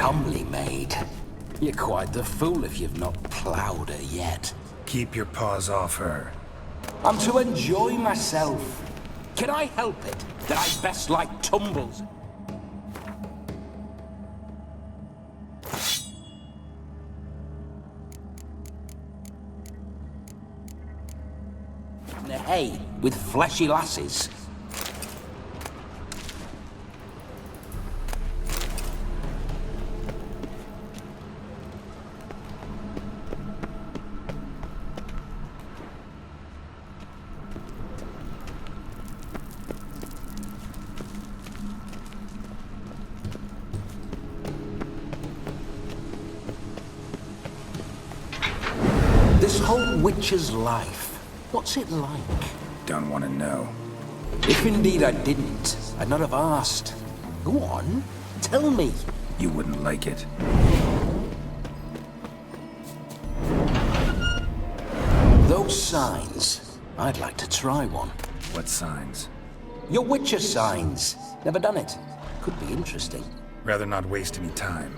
comely maid. You're quite the fool if you've not ploughed her yet. Keep your paws off her. I'm to enjoy myself. Can I help it that I best like tumbles? In the hay with fleshy lasses. This whole witcher's life, what's it like? Don't want to know. If indeed I didn't, I'd not have asked. Go on, tell me. You wouldn't like it. Those signs, I'd like to try one. What signs? Your witcher signs. Never done it. Could be interesting. Rather not waste any time.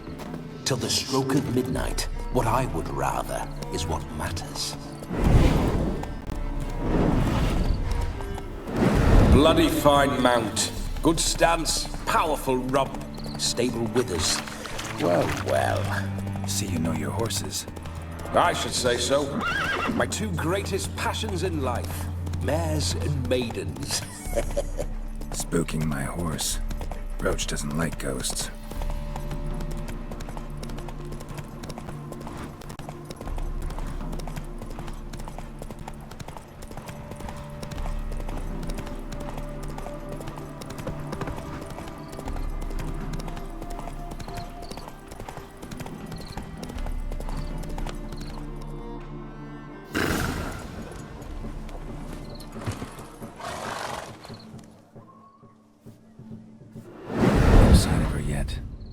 Till the stroke of midnight, what I would rather is what matters. Bloody fine mount. Good stance, powerful rump, stable withers. Well, well. See you know your horses. I should say so. My two greatest passions in life. Mares and maidens. Spooking my horse. Roach doesn't like ghosts.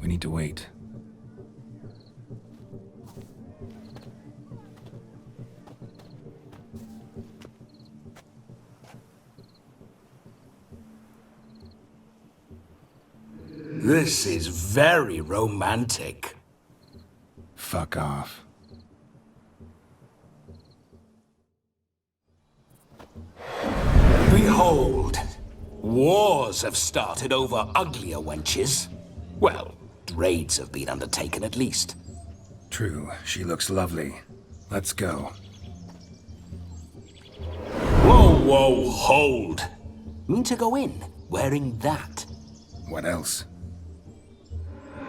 We need to wait. This is very romantic. Fuck off. Behold, wars have started over uglier wenches. Well, raids have been undertaken at least. True, she looks lovely. Let's go. Whoa, whoa, hold! Mean to go in, wearing that? What else?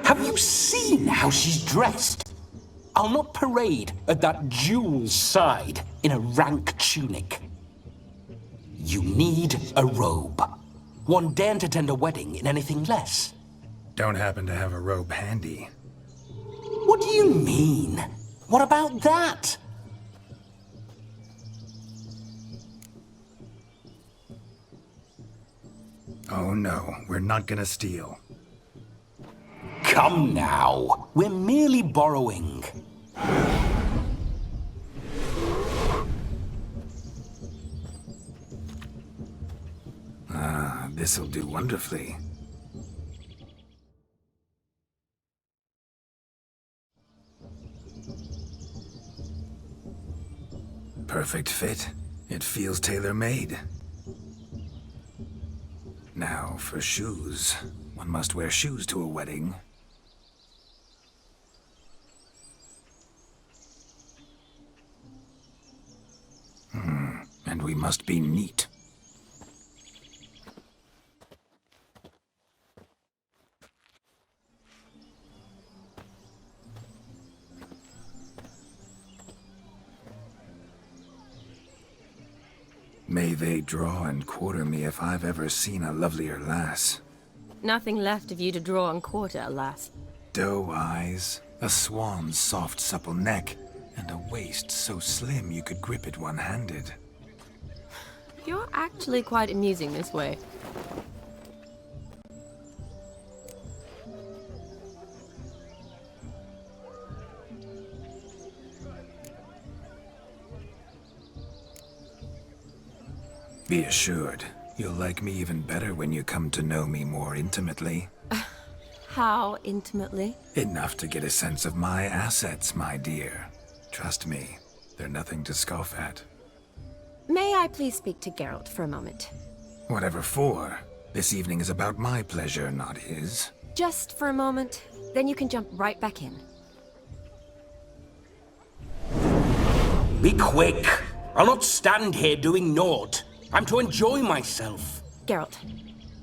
Have you seen how she's dressed? I'll not parade at that jewel's side in a rank tunic. You need a robe. One daren't attend a wedding in anything less. Don't happen to have a robe handy. What do you mean? What about that? Oh no, we're not gonna steal. Come now, we're merely borrowing. Ah, this'll do wonderfully. Perfect fit. It feels tailor-made. Now, for shoes. One must wear shoes to a wedding. And we must be neat. May they draw and quarter me if I've ever seen a lovelier lass. Nothing left of you to draw and quarter, alas. Doe eyes, a swan's soft supple neck, and a waist so slim you could grip it one-handed. You're actually quite amusing this way. Be assured, you'll like me even better when you come to know me more intimately. How intimately? Enough to get a sense of my assets, my dear. Trust me, they're nothing to scoff at. May I please speak to Geralt for a moment? Whatever for. This evening is about my pleasure, not his. Just for a moment, then you can jump right back in. Be quick. I'll not stand here doing naught. I'm to enjoy myself. Geralt,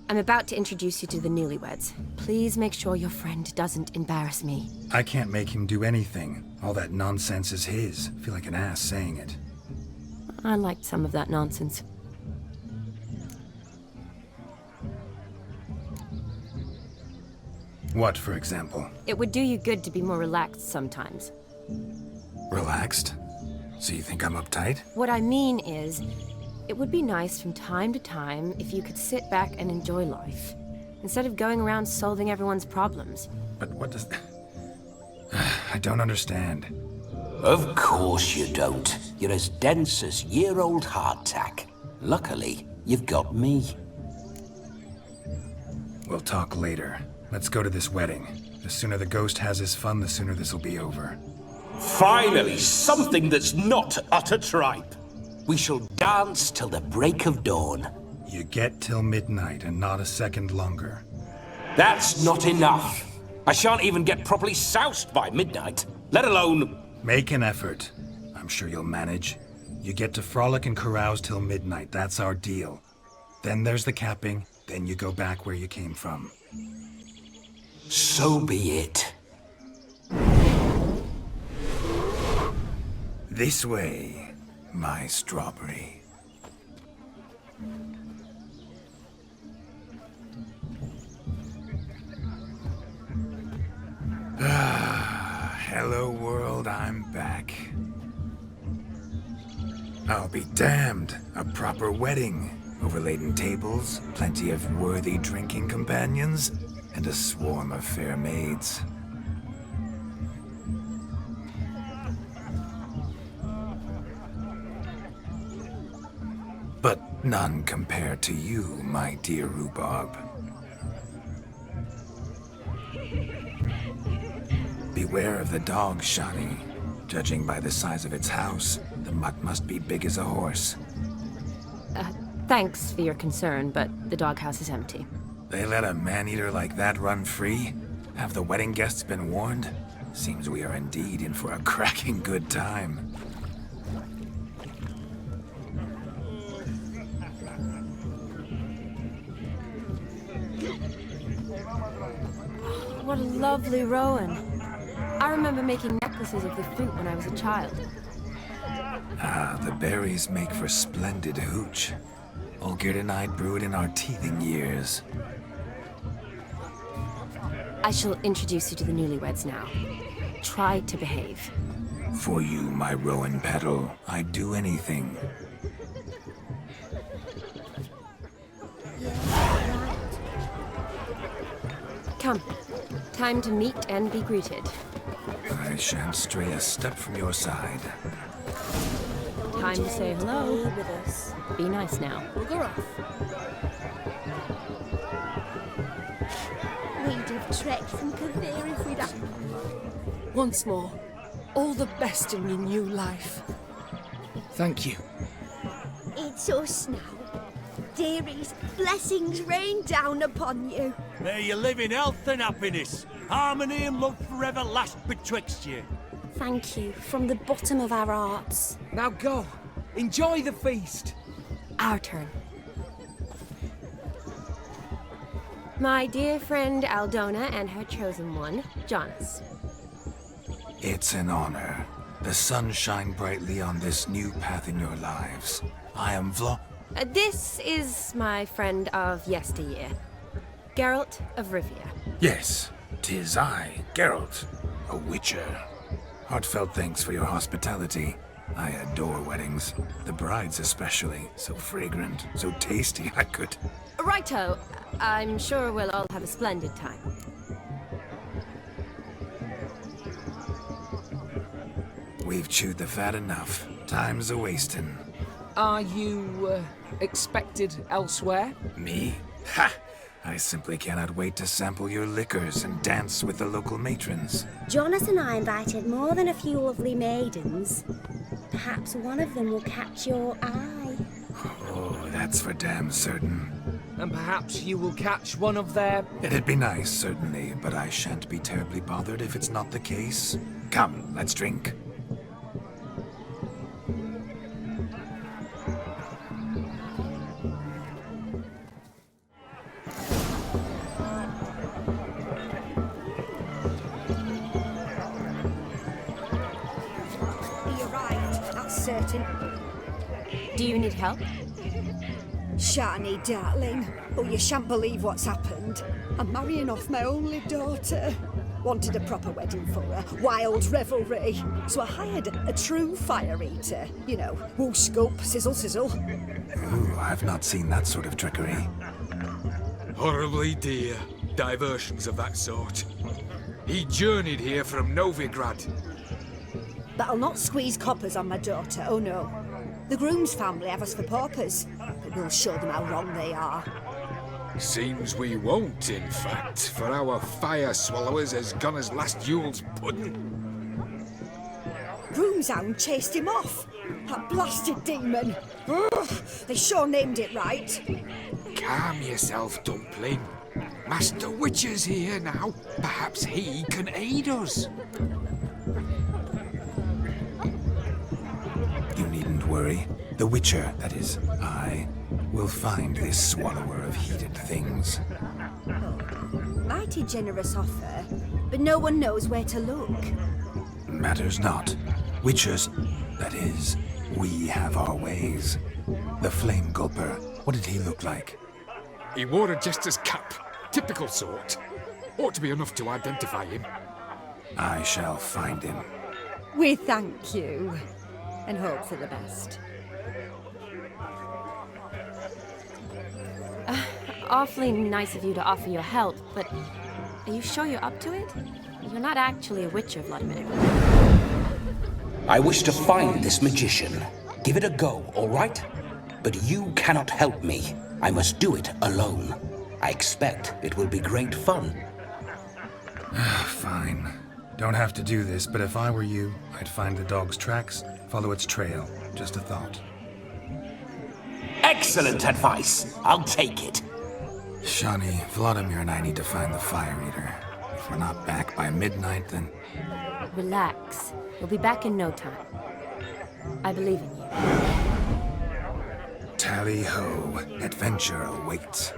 I'm about to introduce you to the newlyweds. Please make sure your friend doesn't embarrass me. I can't make him do anything. All that nonsense is his. I feel like an ass saying it. I liked some of that nonsense. What, for example? It would do you good to be more relaxed sometimes. Relaxed? So you think I'm uptight? What I mean is, it would be nice from time to time if you could sit back and enjoy life, instead of going around solving everyone's problems. But what does... I don't understand. Of course you don't. You're as dense as year-old hardtack. Luckily, you've got me. We'll talk later. Let's go to this wedding. The sooner the ghost has his fun, the sooner this'll be over. Finally, something that's not utter tripe. We shall dance till the break of dawn. You get till midnight and not a second longer. That's not enough. I shan't even get properly soused by midnight, let alone... Make an effort. I'm sure you'll manage. You get to frolic and carouse till midnight, that's our deal. Then there's the capping, then you go back where you came from. So be it. This way, my strawberry. Hello world, I'm back. I'll be damned. A proper wedding. Overladen tables, plenty of worthy drinking companions, and a swarm of fair maids. But none compared to you, my dear rhubarb. Beware of the dog, Shani. Judging by the size of its house, the mutt must be big as a horse. Thanks for your concern, but the doghouse is empty. They let a man-eater like that run free? Have the wedding guests been warned? Seems we are indeed in for a cracking good time. What a lovely rowan. I remember making necklaces of the fruit when I was a child. Ah, the berries make for splendid hooch. Olgierd and I brewed in our teething years. I shall introduce you to the newlyweds now. Try to behave. For you, my rowan petal, I'd do anything. Come. Time to meet and be greeted. I shan't stray a step from your side. Time to say hello. Be nice now. We'd have trekked from Kildare if we'd have... Once more, all the best in your new life. Thank you. It's us now. Dearies, blessings rain down upon you. May you live in health and happiness. Harmony and love forever last betwixt you. Thank you from the bottom of our hearts. Now go. Enjoy the feast. Our turn. My dear friend Aldona and her chosen one, Jonas. It's an honor. The sun shine brightly on this new path in your lives. I am This is my friend of yesteryear, Geralt of Rivia. Yes, 'tis I, Geralt, a witcher. Heartfelt thanks for your hospitality. I adore weddings. The brides especially. So fragrant, so tasty, I could... Righto. I'm sure we'll all have a splendid time. We've chewed the fat enough. Time's a-wasting. Are you expected elsewhere? Me? Ha! I simply cannot wait to sample your liquors and dance with the local matrons. Jonas and I invited more than a few lovely maidens. Perhaps one of them will catch your eye. Oh, that's for damn certain. And perhaps you will catch one of their... It'd be nice, certainly, but I shan't be terribly bothered if it's not the case. Come, let's drink. He arrived, that's certain. Do you need help? Shani, darling. Oh, you shan't believe what's happened. I'm marrying off my only daughter. Wanted a proper wedding for her, wild revelry. So I hired a true fire eater. You know, whoosh, scoop, sizzle, sizzle. Ooh, I've not seen that sort of trickery. Horribly dear diversions of that sort. He journeyed here from Novigrad. But I'll not squeeze coppers on my daughter, oh no. The groom's family have us for paupers, but we'll show them how wrong they are. Seems we won't, in fact, for our fire swallowers has gone as last Yule's pudding. Groom's hound chased him off. That blasted demon. Ugh, they sure named it right. Calm yourself, Dumpling. Master Witcher's here now. Perhaps he can aid us. You needn't worry. The Witcher, that is, I, will find this swallower of heated things. Mighty generous offer, but no one knows where to look. Matters not. Witchers, that is, we have our ways. The Flame Gulper, what did he look like? He wore a jester's cap. Typical sort. Ought to be enough to identify him. I shall find him. We thank you, and hope for the best. Awfully nice of you to offer your help, but are you sure you're up to it? You're not actually a witcher, Vladimir. I wish to find this magician. Give it a go, all right? But you cannot help me. I must do it alone. I expect it will be great fun. Fine. Don't have to do this, but if I were you, I'd find the dog's tracks, follow its trail. Just a thought. Excellent advice. I'll take it. Shani, Vladimir and I need to find the fire eater. If we're not back by midnight, then... Relax. We'll be back in no time. I believe in you. Tally-ho. Adventure awaits.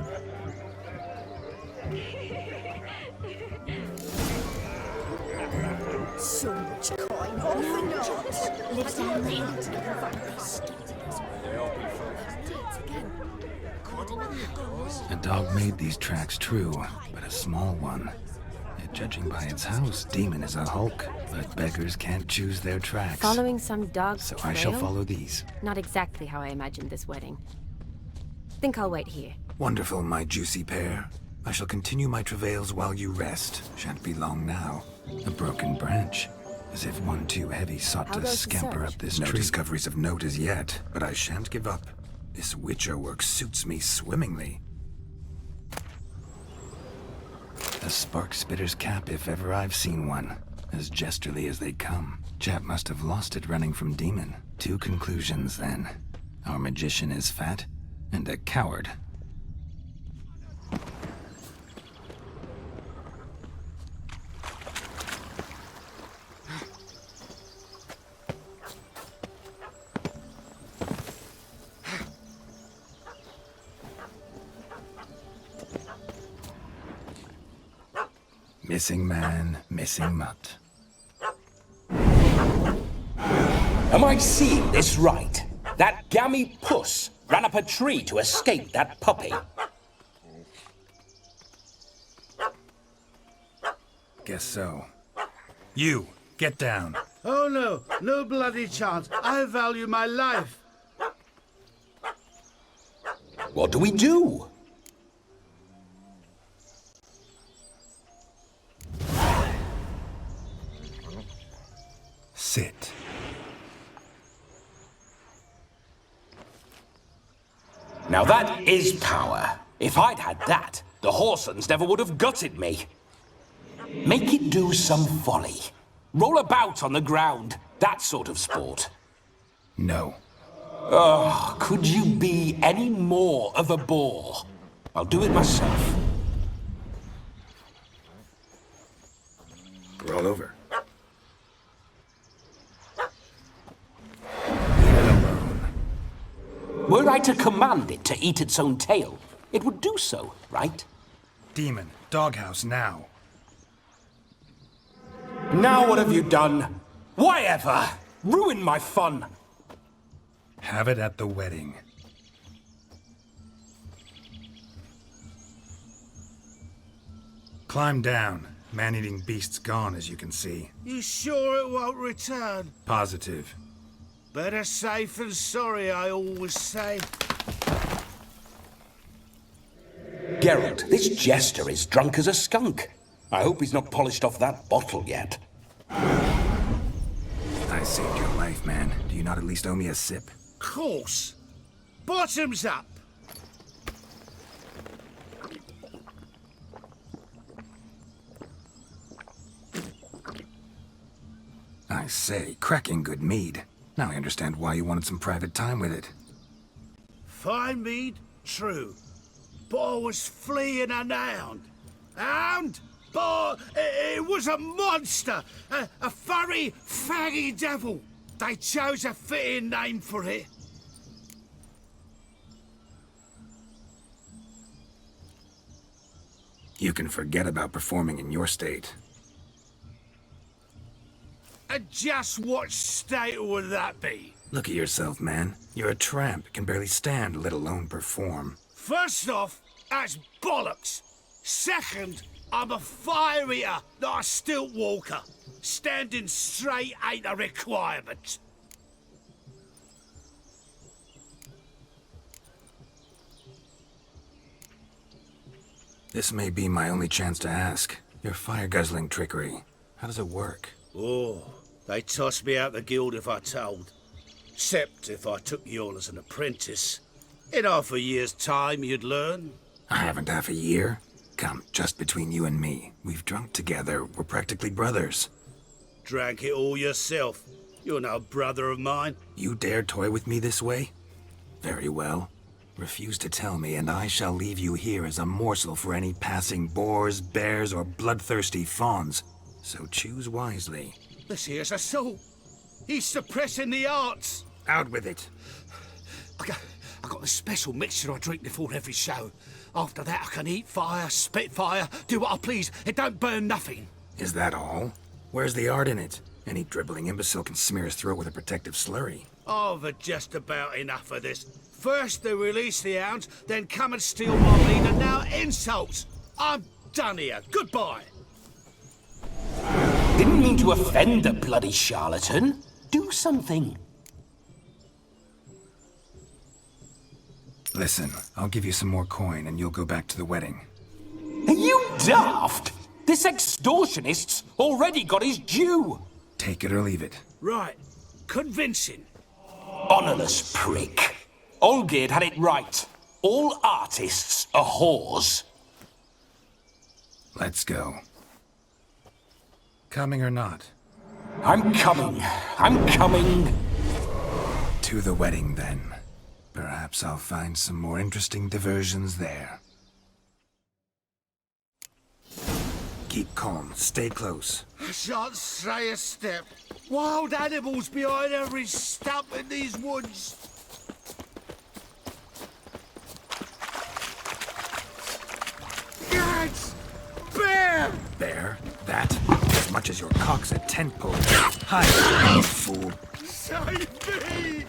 So much coin, all for naught. Lives down there. A dog made these tracks true, but a small one. And judging by its house, Demon is a hulk, but beggars can't choose their tracks. Following some dog's So trail? I shall follow these. Not exactly how I imagined this wedding. Think I'll wait here. Wonderful, my juicy pair. I shall continue my travails while you rest. Shan't be long now. A broken branch. As if one too heavy sought How to goes the scamper search? up this tree. No discoveries of note as yet, but I shan't give up. This Witcher work suits me swimmingly. A spark spitter's cap if ever I've seen one. As jesterly as they come. Chap must have lost it running from Demon. Two conclusions then. Our magician is fat, and a coward. Missing man, missing mutt. Am I seeing this right? That gammy puss ran up a tree to escape that puppy. Guess so. You, get down. Oh no, no bloody chance. I value my life. What do we do? Sit. Now that is power. If I'd had that, The Horsons never would have gutted me. Make it do some folly. Roll about on the ground. That sort of sport. No. Oh, could you be any more of a bore? I'll do it myself. Roll over. Leave it alone. Were I to command it to eat its own tail, it would do so, right? Demon, doghouse now. Now what have you done? Why ever? Ruin my fun. Have it at the wedding. Climb down. Man-eating beast's gone, as you can see. You sure it won't return? Positive. Better safe than sorry, I always say. Geralt, this jester is drunk as a skunk. I hope he's not polished off that bottle yet. I saved your life, man. Do you not at least owe me a sip? Course. Bottoms up. I say, cracking good mead. Now I understand why you wanted some private time with it. Fine mead, true. But I was fleeing an hound. Hound? But it was a monster. A furry, faggy devil. They chose a fitting name for it. You can forget about performing in your state. And just what state would that be? Look at yourself, man. You're a tramp, can barely stand, let alone perform. First off, that's bollocks. Second, I'm a fire eater, not a stilt walker. Standing straight ain't a requirement. This may be my only chance to ask. Your fire-guzzling trickery, how does it work? Oh, they tossed me out the guild if I told. Except if I took you on as an apprentice. In half a year's time, you'd learn. I haven't half a year. Come, just between you and me. We've drunk together. We're practically brothers. Drank it all yourself. You're no brother of mine. You dare toy with me this way? Very well. Refuse to tell me, and I shall leave you here as a morsel for any passing boars, bears, or bloodthirsty fawns. So choose wisely. This here's assault. He's suppressing the arts. Out with it. I got the special mixture I drink before every show. After that, I can eat fire, spit fire, do what I please. It don't burn nothing. Is that all? Where's the art in it? Any dribbling imbecile can smear his throat with a protective slurry. I've had just about enough of this. First they release the hounds, then come and steal my meat, and now insults. I'm done here. Goodbye. Didn't mean to offend the bloody charlatan. Do something. Listen, I'll give you some more coin and you'll go back to the wedding. Are you daft? This extortionist's already got his due. Take it or leave it. Right. Convincing. Honourless prick. Olgierd had it right. All artists are whores. Let's go. Coming or not? I'm coming. I'm coming. To the wedding, then. Perhaps I'll find some more interesting diversions there. Keep calm. Stay close. I shan't say a step. Wild animals behind every stump in these woods. Gads! Bear! Bear? That? As much as your cock's a tent pole. Hide, you fool. Save me!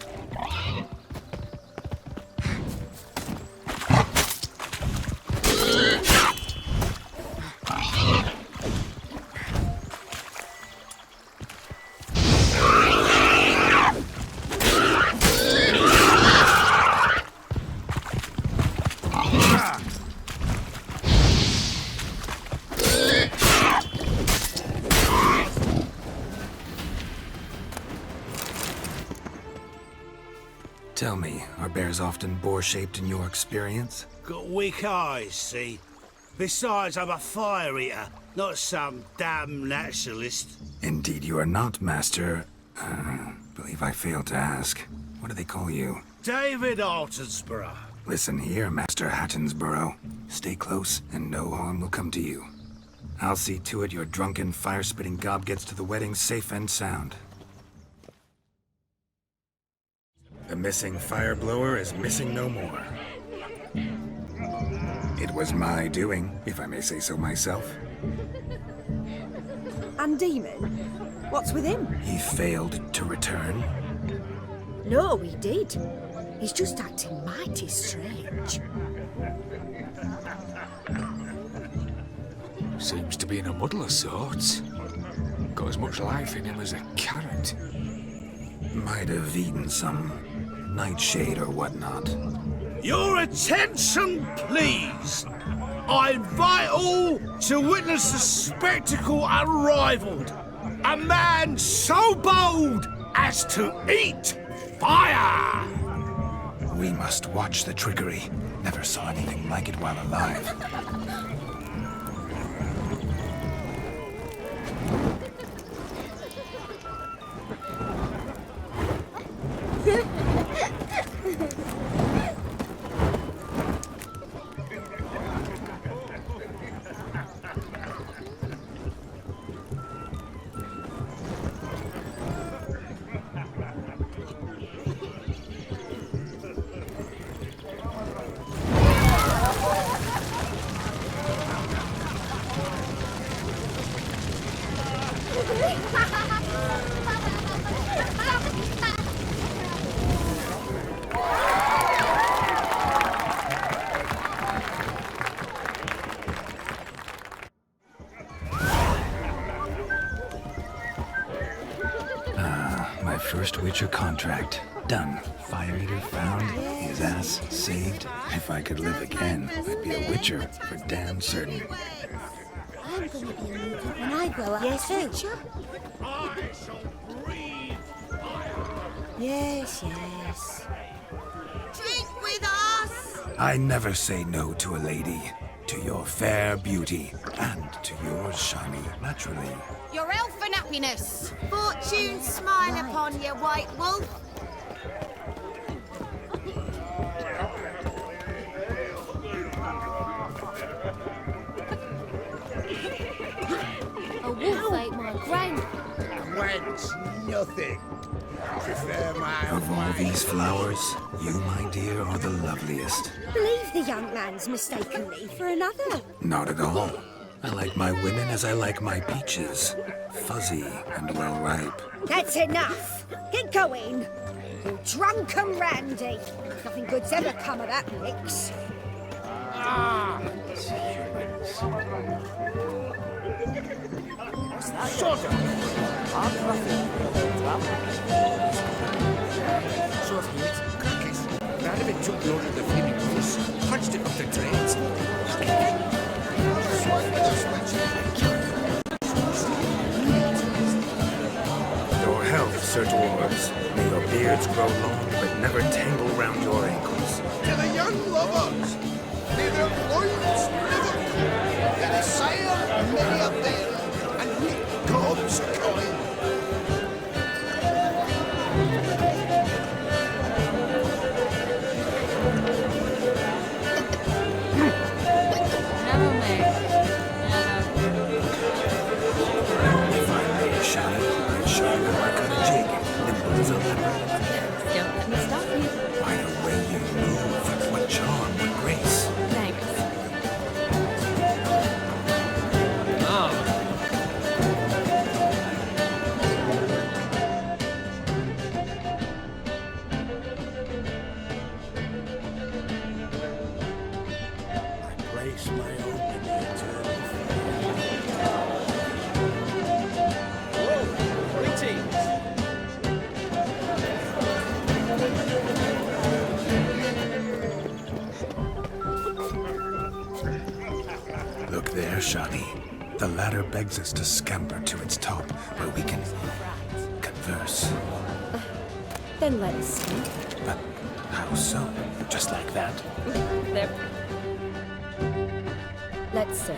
Tell me, are bears often boar-shaped in your experience? Got weak eyes, see? Besides, I'm a fire eater, not some damn naturalist. Indeed you are not, Master. Believe I failed to ask. What do they call you? David Altonsborough. Listen here, Master Hattonsborough. Stay close, and no harm will come to you. I'll see to it your drunken, fire-spitting gob gets to the wedding safe and sound. The missing fire blower is missing no more. It was my doing, if I may say so myself. And Demon? What's with him? He failed to return. No, he did. He's just acting mighty strange. Seems to be in a muddle of sorts. Got as much life in him as a carrot. Might have eaten some nightshade or whatnot. Your attention, please. I invite all to witness the spectacle unrivaled. A man so bold as to eat fire! We must watch the trickery. Never saw anything like it while alive. My first Witcher contract. Done. Fire Eater found. His ass saved. If I could live again, I'd be a Witcher for damn certain. I'm gonna be a mutant when I grow up too. I shall breathe fire. Yes, yes. Drink with us! I never say no to a lady. To your fair beauty, and to yours, shiny, naturally. Your elfin happiness! Fortune smile upon you, white wolf! A wolf ate my grand. Whence nothing. Prefer my Of all these flowers, you, my dear, are the loveliest. Believe the young man's mistaken me for another. Not at all. I like my women as I like my peaches. Fuzzy and well ripe. That's enough. Get going. You drunken randy. Nothing good's ever come of that mix. sort of. Sort of heat, crackers. Bad of it took the order of the flaming goose, punched it up the drains. Your health, Sir Dwarves. May your beards grow long, but never tangle round your ankles. To the young lovers, may their loins never cool. Let us sail many a day, and meet God's coin. Never may. Never. If I may, shiny, I'd show you how I cut a jig. Nimble as a leopard. Don't let me stop you. By the way you move, what charm, what grace. Thanks. I place my own in the eternal Look there, Shani. The ladder begs us to scamper to its top, where we can converse. Then let us see. But how so? Just like that? There. Let's sit.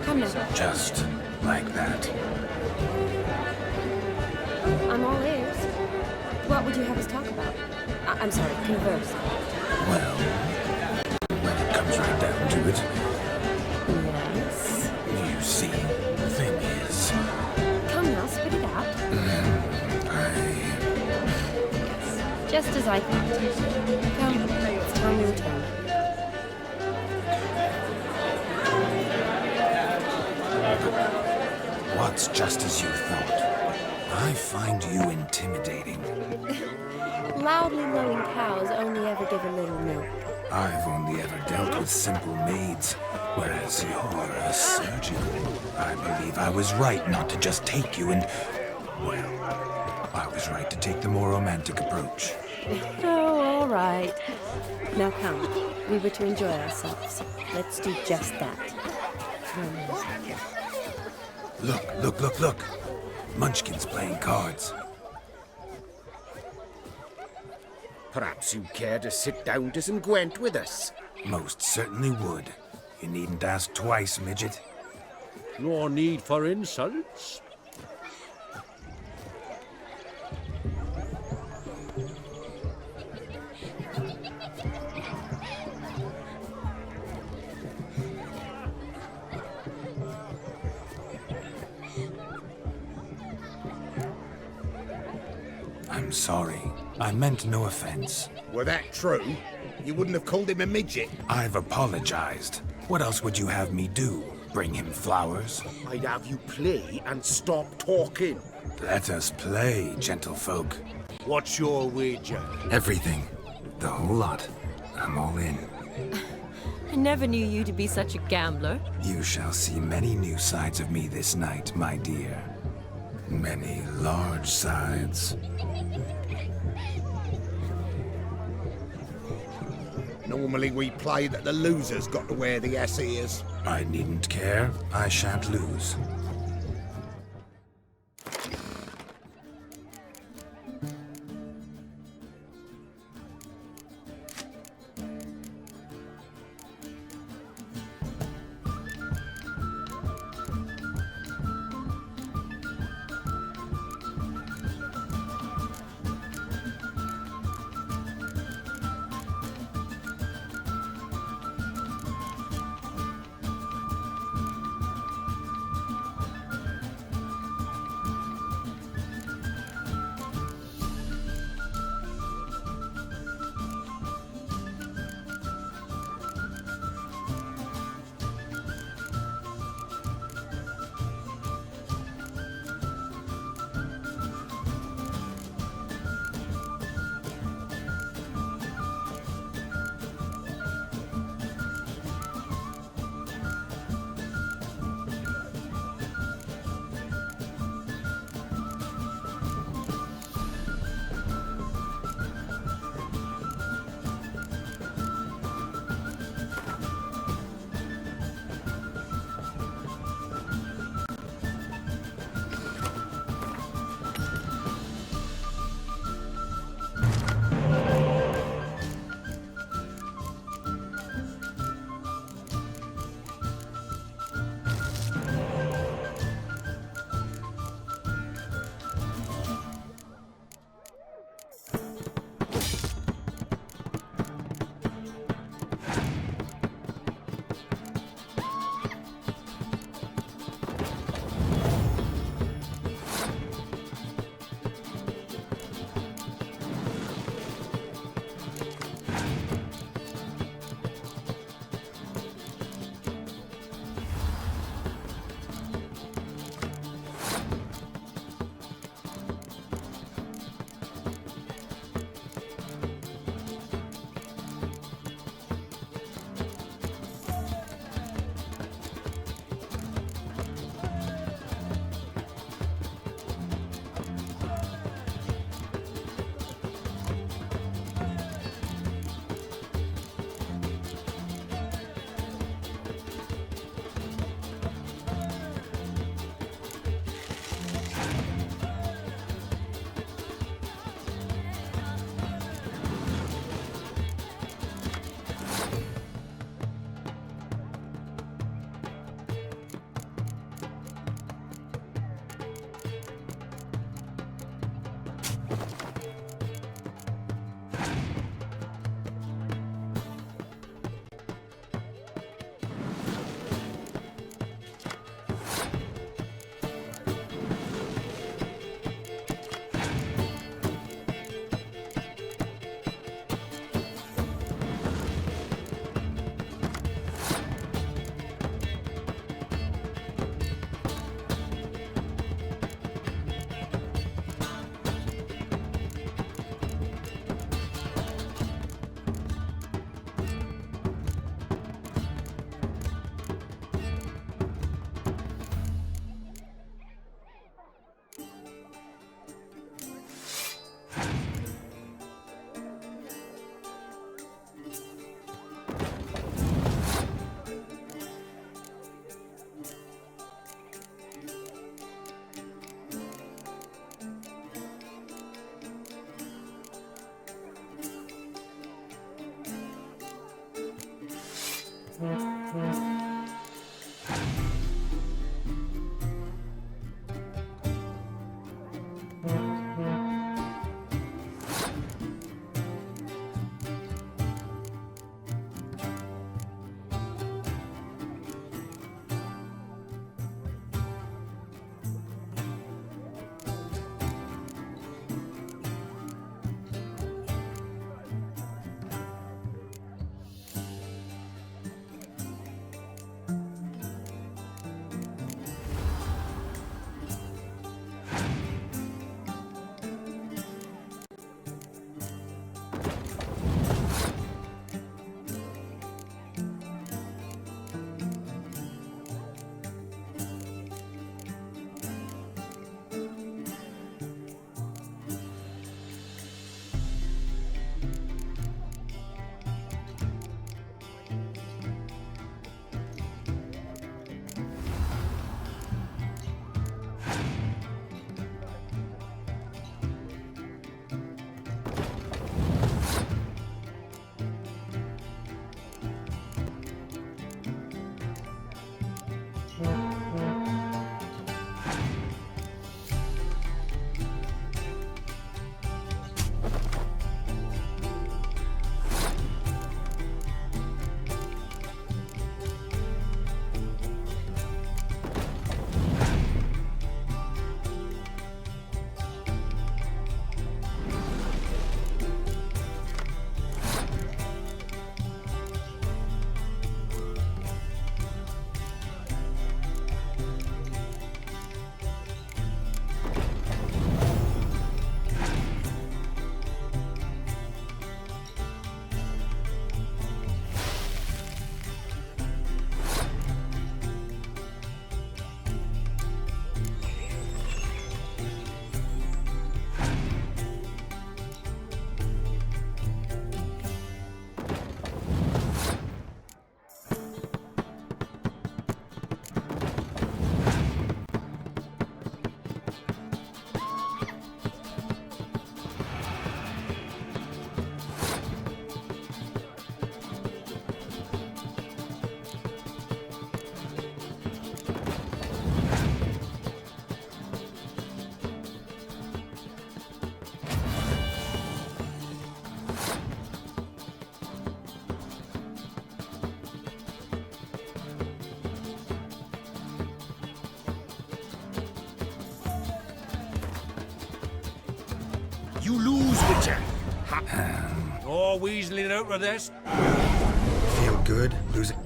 Come now. Just like that. I'm all ears. What would you have us talk about? I'm sorry, converse. Well, when it comes right down to it, Yes? you see, the thing is, Come now, spit it out. Just as I thought. Come, it's time you return. What's just as you thought? I find you intimidating. Loudly lowing cows only ever give a little milk. I've only ever dealt with simple maids, whereas you're a surgeon. I believe I was right not to just take you and... Well, I was right to take the more romantic approach. Oh, all right. Now come, we were to enjoy ourselves. Let's do just that. Look. Munchkin's playing cards. Perhaps you'd care to sit down to some Gwent with us. Most certainly would. You needn't ask twice, midget. No need for insults. I'm sorry. I meant no offense. Were that true, you wouldn't have called him a midget. I've apologized. What else would you have me do? Bring him flowers? I'd have you play and stop talking. Let us play, gentlefolk. What's your wager? Everything. The whole lot. I'm all in. I never knew you to be such a gambler. You shall see many new sides of me this night, my dear. Many large sides. Normally we play that the loser's got to wear the ass ears. I needn't care. I shan't lose. You lose, Witcher. Oh, weaseling out of this. Feel good losing,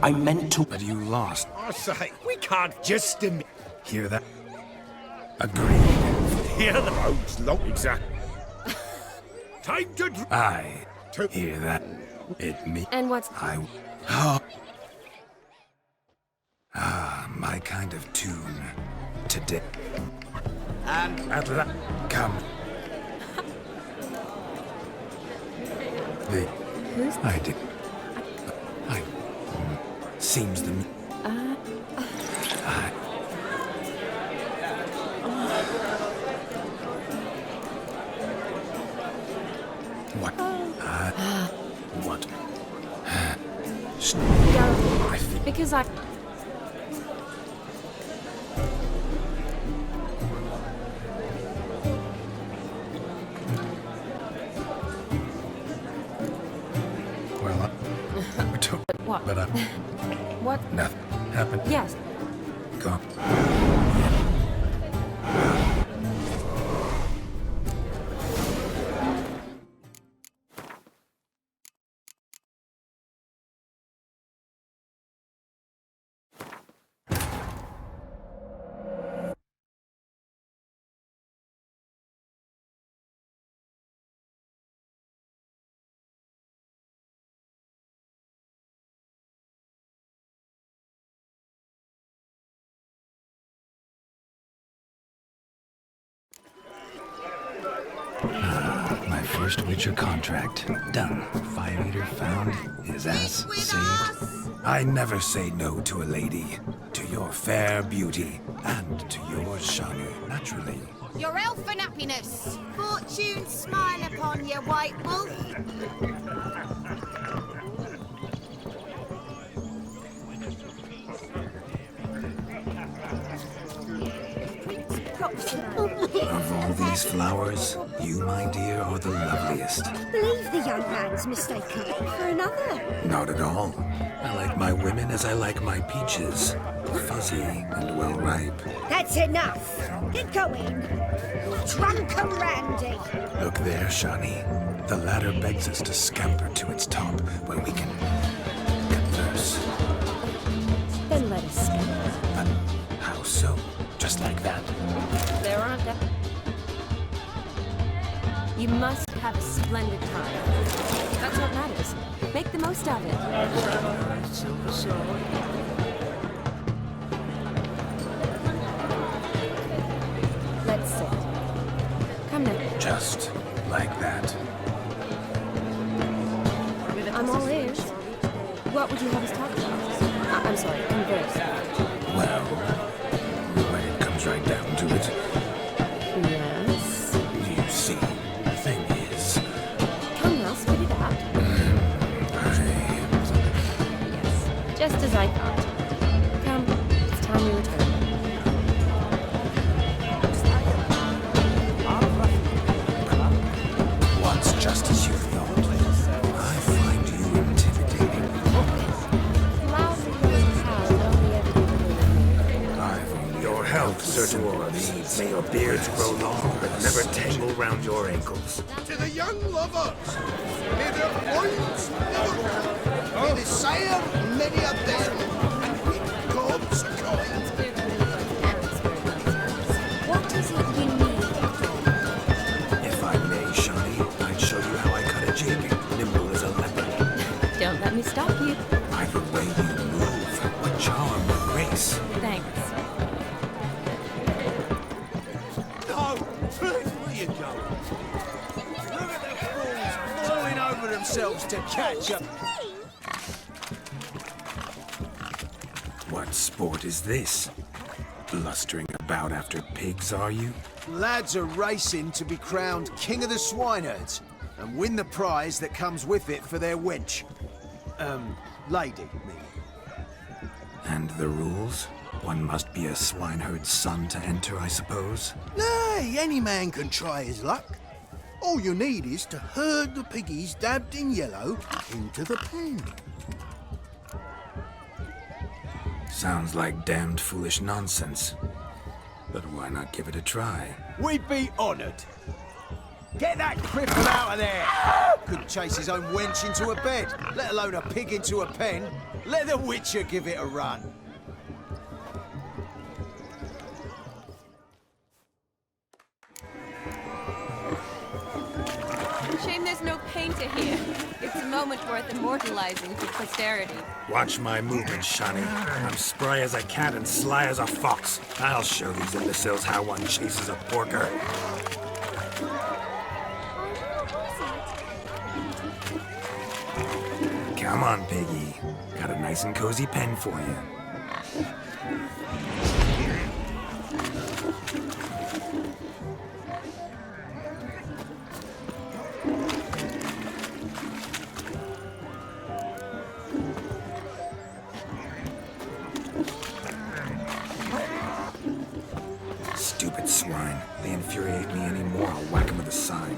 I meant to. but you lost. I say, we can't just Hear that? Agreed. hear the roads long. Exactly. Time to I hear that. It me. And what's... My kind of tune. Today. And At la- Come. The. Who's... I did. I. Seems the. I. What? What? Go. I feel. Because I... Well, I took. What? But What? nothing happened. Yes. Go. My first Witcher contract. Done. Fire eater found. His ass with saved. us. I never say no to a lady. To your fair beauty. And to yours, shani. Naturally. Your elf and happiness. Fortune smile upon you, white wolf. Of all these flowers, you, my dear, are the loveliest. Believe the young man's mistaken me for another. Not at all. I like my women as I like my peaches. Fuzzy and well ripe. That's enough. Get going. Drunk and randy. Look there, Shani. The ladder begs us to scamper to its top, where we can converse. Then let us skip. But how so? Just like that? There aren't that... You must have a splendid time. That's what matters. Make the most of it. Let's sit. Come now. Just like that. I'm all ears. What would you have us talk about? I'm sorry, converse. Well, when it comes right down to it, Yes? you see, the thing is, Come now, spit it out. Yes, just as I thought. Come, it's time we return. once just as you thought, I find you intimidating. Lousy little cow that only ever did good. I've only Your health certainly needs. May your beards grow long, but never tangle round your ankles. to the young lovers, may their points never. May they sire many a them, and with God's kind. What is it you need? If I may, Shani, I'd show you how I cut a jig, nimble as a leopard. Don't let me stop you. By the way you move, what charm, what grace. Thanks. Oh, where you going? Look at the fools falling over themselves to catch up. What sport is this? Blustering about after pigs, are you? Lads are racing to be crowned king of the swineherds and win the prize that comes with it for their wench. Lady, me. And the rules? One must be a swineherd's son to enter, I suppose? Nay, any man can try his luck. All you need is to herd the piggies dabbed in yellow into the pen. Sounds like damned foolish nonsense. But why not give it a try? We'd be honoured. Get that cripple out of there! Couldn't chase his own wench into a bed, let alone a pig into a pen. Let the Witcher give it a run. Shame there's no painter here. It's a moment worth immortalizing for posterity. Watch my movement, Shani. I'm spry as a cat and sly as a fox. I'll show these imbeciles how one chases a porker. Come on, piggy. Got a nice and cozy pen for you. Stupid swine. They infuriate me anymore. I'll whack them with a sign.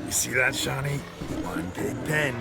You see that, Shani? One big pen.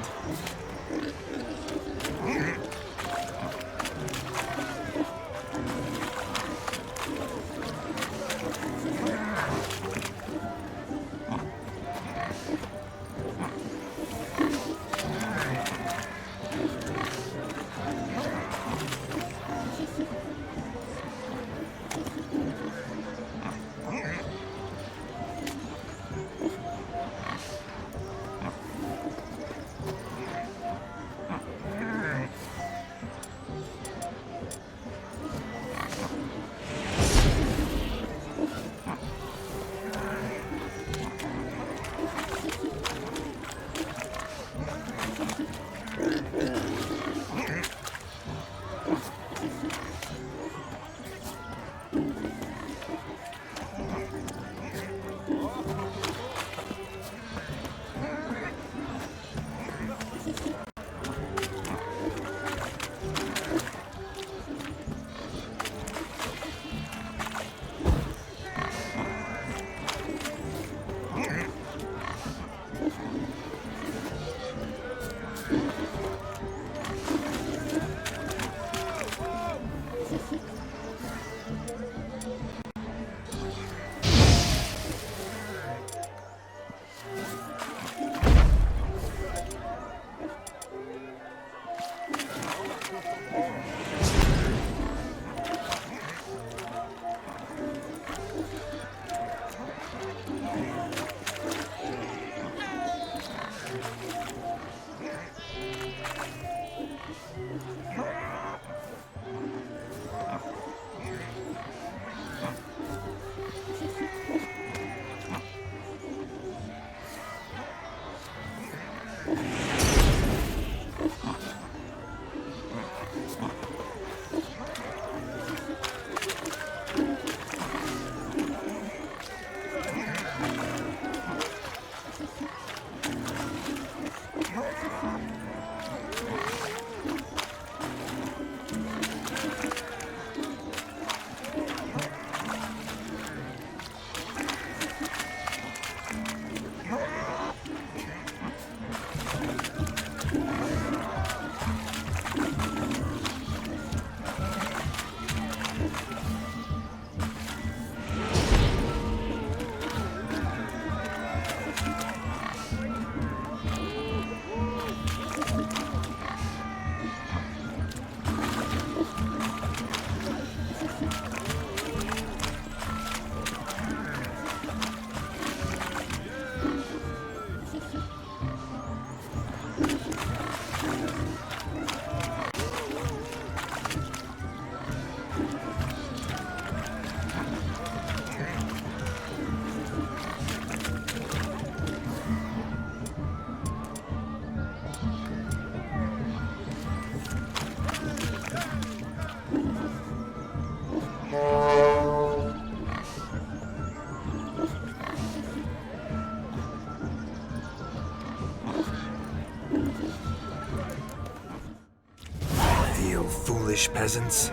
Foolish peasants.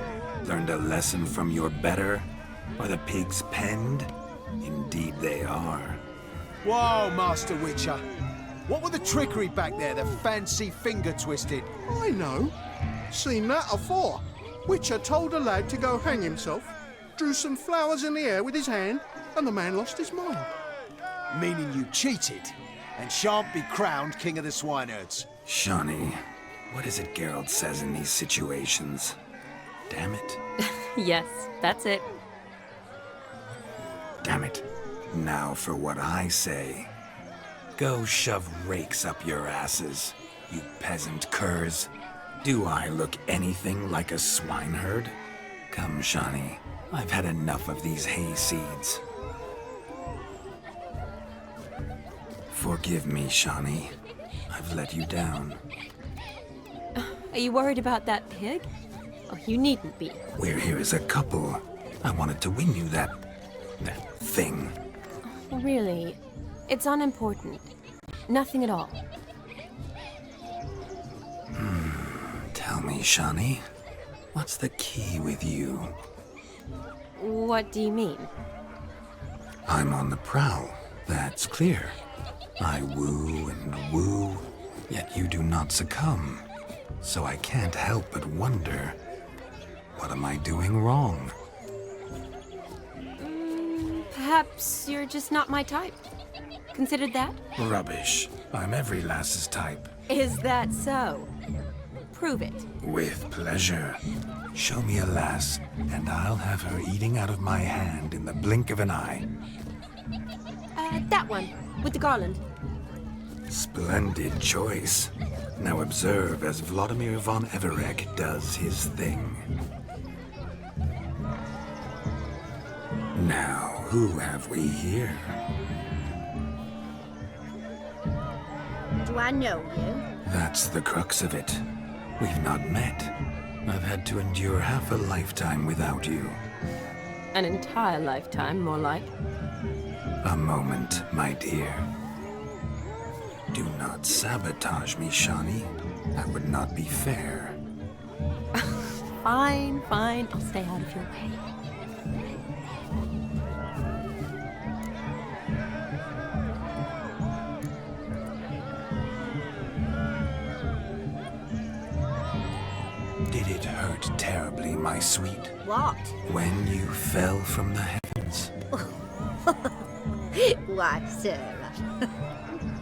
Learned a lesson from your better? Are the pigs penned? Indeed they are. Whoa, Master Witcher. What were the trickery back there, the fancy finger twisted? I know. Seen that afore. Witcher told a lad to go hang himself, drew some flowers in the air with his hand, and the man lost his mind. Meaning you cheated, and shan't be crowned King of the Swineherds. Shani, what is it Geralt says in these situations? Damn it. Yes, that's it. Damn it. Now for what I say. Go shove rakes up your asses, you peasant curs. Do I look anything like a swineherd? Come, Shani. I've had enough of these hay seeds. Forgive me, Shani. I've let you down. Are you worried about that pig? Oh, you needn't be. We're here as a couple. I wanted to win you that thing. Really? It's unimportant. Nothing at all. Tell me, Shani, what's the key with you? What do you mean? I'm on the prowl, that's clear. I woo and woo, yet you do not succumb. So I can't help but wonder, what am I doing wrong? Perhaps you're just not my type. Considered that? Rubbish. I'm every lass's type. Is that so? Prove it. With pleasure. Show me a lass, and I'll have her eating out of my hand in the blink of an eye. That one, with the garland. Splendid choice. Now observe as Vladimir von Everek does his thing. Now, who have we here? Do I know you? That's the crux of it. We've not met. I've had to endure half a lifetime without you. An entire lifetime, more like. A moment, my dear. Do not sabotage me, Shani. That would not be fair. Fine, fine. I'll stay out of your way. Did it hurt terribly, my sweet? What? When you fell from the heavens? Why, Sarah?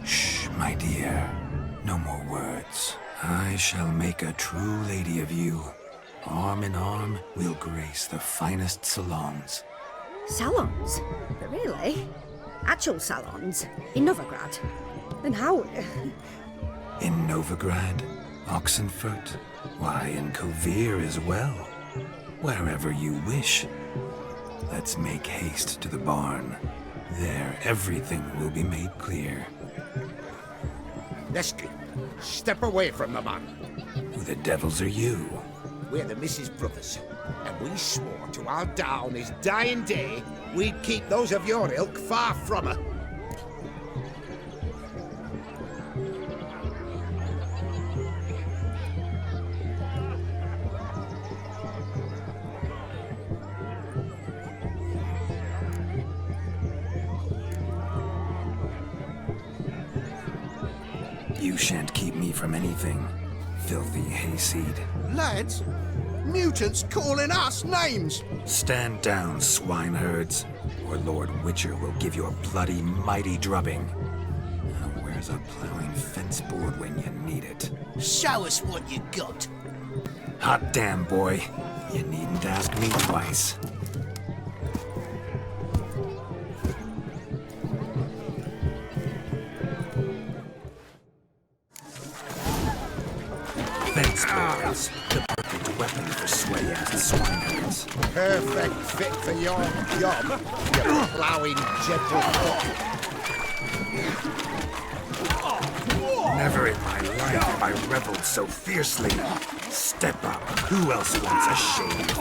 Shh, my dear. No more words. I shall make a true lady of you. Arm in arm, we'll grace the finest salons. Salons? Really? Actual salons? In Novigrad? Then how? In Novigrad, Oxenfurt, why, in Kovir as well. Wherever you wish. Let's make haste to the barn. There, everything will be made clear. Leslie, step away from the man. Who the devils are you? We're the Mrs. Brothers, and we swore to our down his dying day we'd keep those of your ilk far from her. You shan't keep me from anything, filthy hayseed. Lads, mutants calling us names. Stand down, swineherds, or Lord Witcher will give you a bloody mighty drubbing. Now, where's a plowing fence board when you need it? Show us what you got. Hot damn, boy. You needn't ask me twice. Fence boards, the perfect weapon for sway-ass swineherds. Perfect fit for your job, you plowing gentlefolk. Never in my life have I reveled so fiercely. Step up. Who else wants a shave?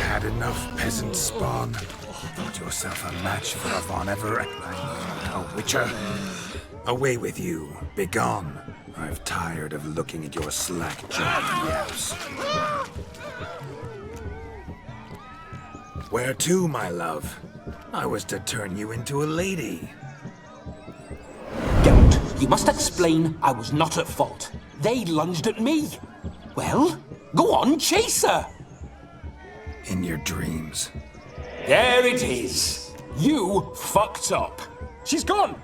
Had enough, peasant spawn. Thought yourself a match for a Von Everett. now, Witcher. Away with you. Begone. I've tired of looking at your slack-jawed yaps. Where to, my love? I was to turn you into a lady. Geralt, you must explain I was not at fault. They lunged at me. Well, go on, chase her. In your dreams. There it is. You fucked up. She's gone.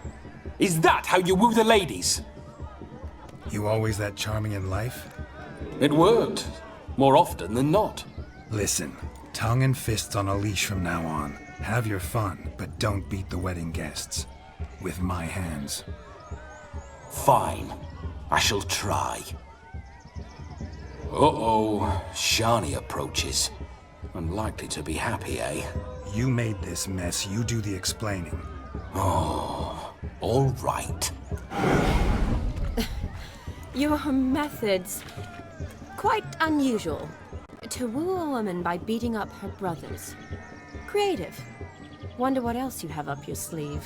Is that how you woo the ladies? You always that charming in life? It worked. More often than not. Listen, tongue and fists on a leash from now on. Have your fun, but don't beat the wedding guests. With my hands. Fine. I shall try. Uh-oh. Shani approaches. Unlikely to be happy, eh? You made this mess. You do the explaining. Oh, all right. Your methods... quite unusual. To woo a woman by beating up her brothers. Creative. Wonder what else you have up your sleeve.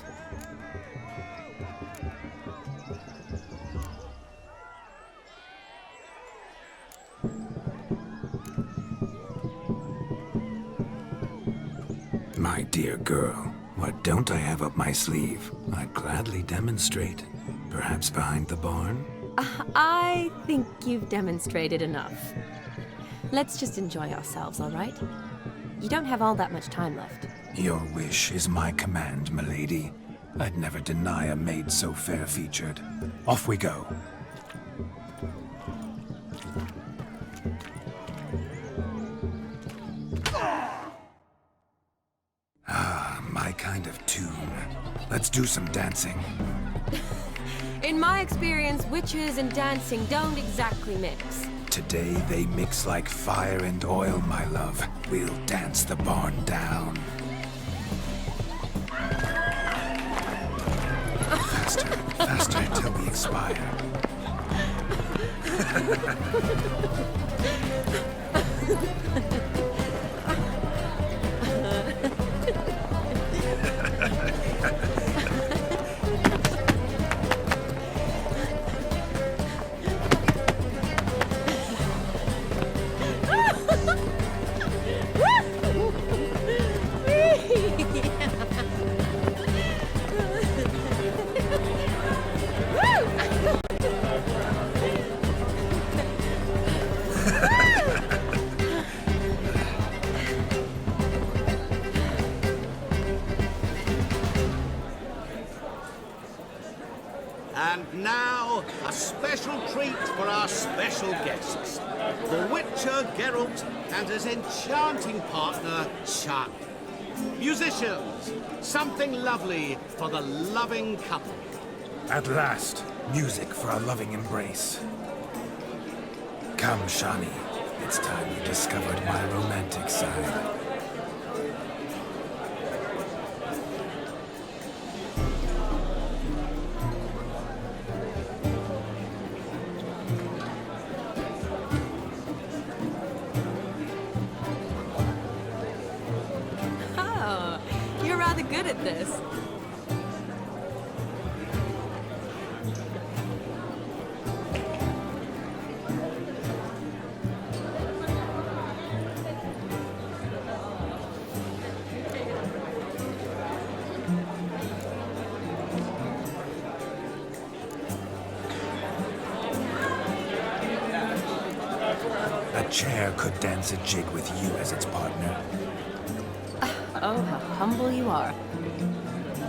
My dear girl, what don't I have up my sleeve? I'd gladly demonstrate. Perhaps behind the barn? I think you've demonstrated enough. Let's just enjoy ourselves, all right? You don't have all that much time left. Your wish is my command, milady. I'd never deny a maid so fair-featured. Off we go. Ah, my kind of tune. Let's do some dancing. In my experience, witches and dancing don't exactly mix. Today they mix like fire and oil, my love. We'll dance the barn down. Faster, faster till we expire. And now, a special treat for our special guests. The Witcher Geralt and his enchanting partner, Shani. Musicians, something lovely for the loving couple. At last, music for a loving embrace. Come, Shani. It's time you discovered my romantic side. Oh, you're rather good at this. A chair could dance a jig with you as its partner. Oh, how humble you are.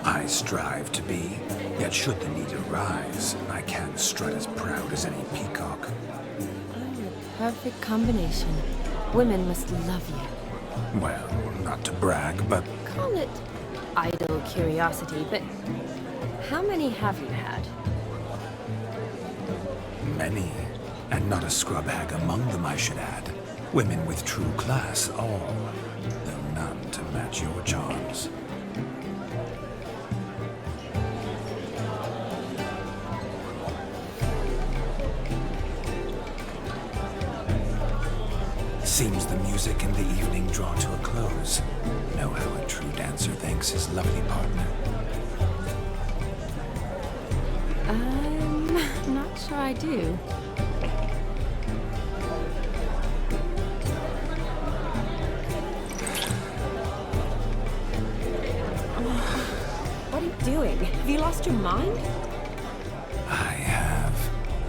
I strive to be, yet should the need arise, I can strut as proud as any peacock. Perfect combination. Women must love you. Well, not to brag, but Call it idle curiosity, but how many have you had? many. And not a scrub hag among them, I should add. Women with true class, all. Though none to match your charms. Seems the music and the evening draw to a close. Know how a true dancer thanks his lovely partner. Not sure I do. What are you doing? Have you lost your mind? I have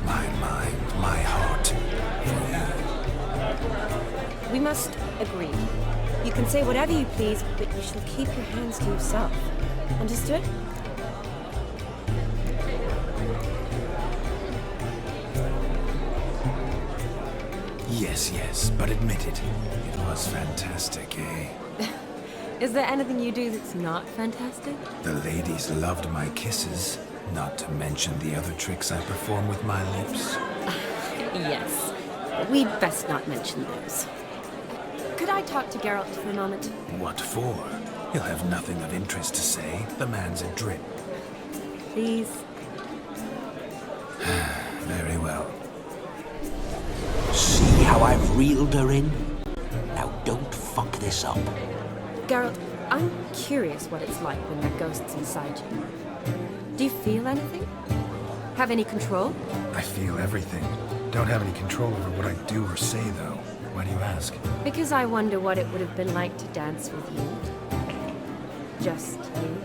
my mind, my heart for you. We must agree. You can say whatever you please, but you shall keep your hands to yourself. Understood? Yes, but admit it. It was fantastic, eh? Is there anything you do that's not fantastic? The ladies loved my kisses, not to mention the other tricks I perform with my lips. Yes. We'd best not mention those. Could I talk to Geralt for a moment? What for? He'll have nothing of interest to say. The man's a drip. Please. Very well. See how I've reeled her in? Now don't fuck this up. Geralt, I'm curious what it's like when that ghost's inside you. Do you feel anything? Have any control? I feel everything. Don't have any control over what I do or say, though. Why do you ask? Because I wonder what it would have been like to dance with you. Just you.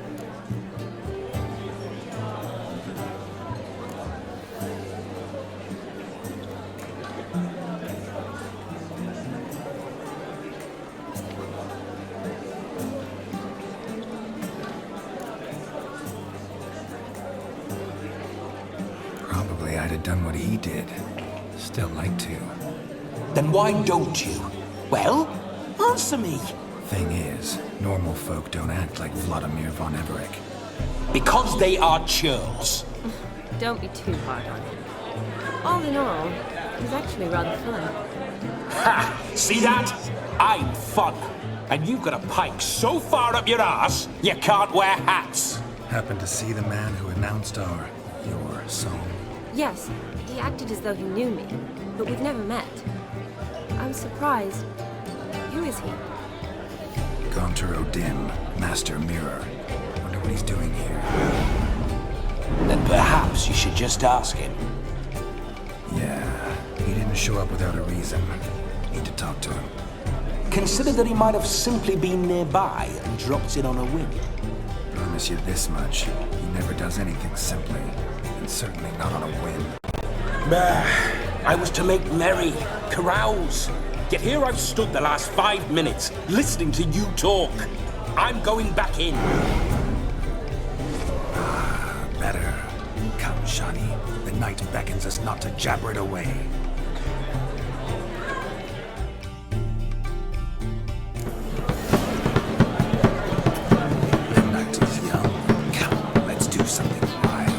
Probably I'd have done what he did. Still like to. Then why don't you? Well, answer me. Thing is, normal folk don't act like Vladimir von Everett. Because they are churls. Don't be too hard on him. All in all, he's actually rather fun. Ha! See that? I'm fun. And you've got a pipe so far up your ass, you can't wear hats. Happened to see the man who announced your song? Yes, he acted as though he knew me, but we've never met. I was surprised. Who is he? Gaunter O'Dim, Master Mirror. Wonder what he's doing here. Then perhaps you should just ask him. Yeah, he didn't show up without a reason. Need to talk to him. Consider that he might have simply been nearby and dropped in on a whim. Promise you this much. He never does anything simply. And certainly not on a whim. Bah, I was to make merry, carouse. Yet here I've stood the last 5 minutes, listening to you talk. I'm going back in. Better. Come, Shani. The night beckons us not to jabber it away. The night is young. Come, let's do something wild.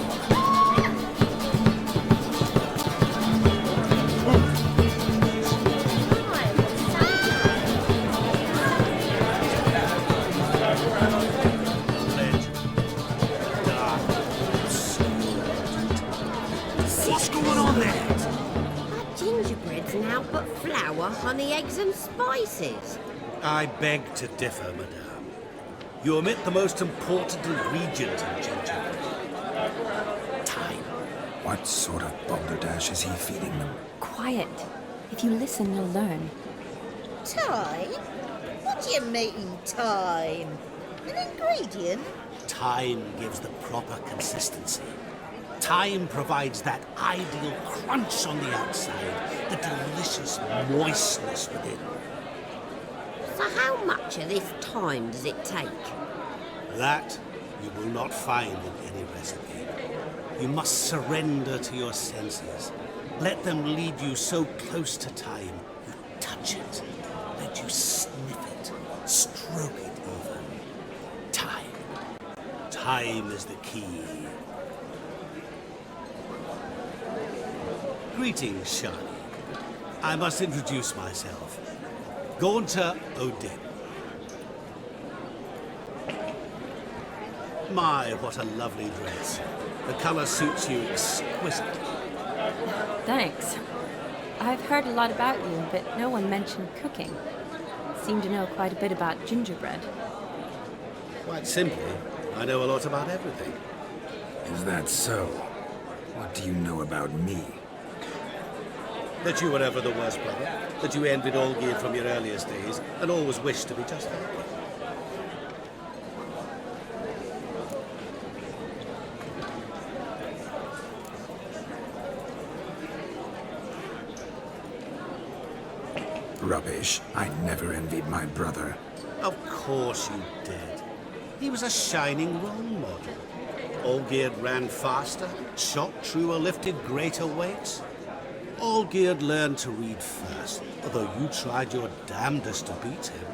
What's going on there? That gingerbread's now but flour, honey, eggs and spices. I beg to differ, madame. You omit the most important ingredient in gingerbread. Time. What sort of balderdash is he feeding them? Quiet. If you listen, you'll learn. Time? What do you mean, time? An ingredient? Time gives the proper consistency. Time provides that ideal crunch on the outside, the delicious moistness within. So how much of this time does it take? That you will not find in any recipe. You must surrender to your senses. Let them lead you so close to time, you touch it. Let you sniff it, stroke it even. Time. Time is the key. Greetings, Shani. I must introduce myself. Gaunter O'Dim. My, what a lovely dress. The color suits you exquisitely. Thanks. I've heard a lot about you, but no one mentioned cooking. Seem to know quite a bit about gingerbread. Quite simply, I know a lot about everything. Is that so? What do you know about me? That you were ever the worst brother, that you envied Olgierd from your earliest days, and always wished to be just like him. Rubbish. I never envied my brother. Of course you did. He was a shining role model. Olgierd ran faster, shot truer, lifted greater weights. Olgierd learned to read first, although you tried your damnedest to beat him.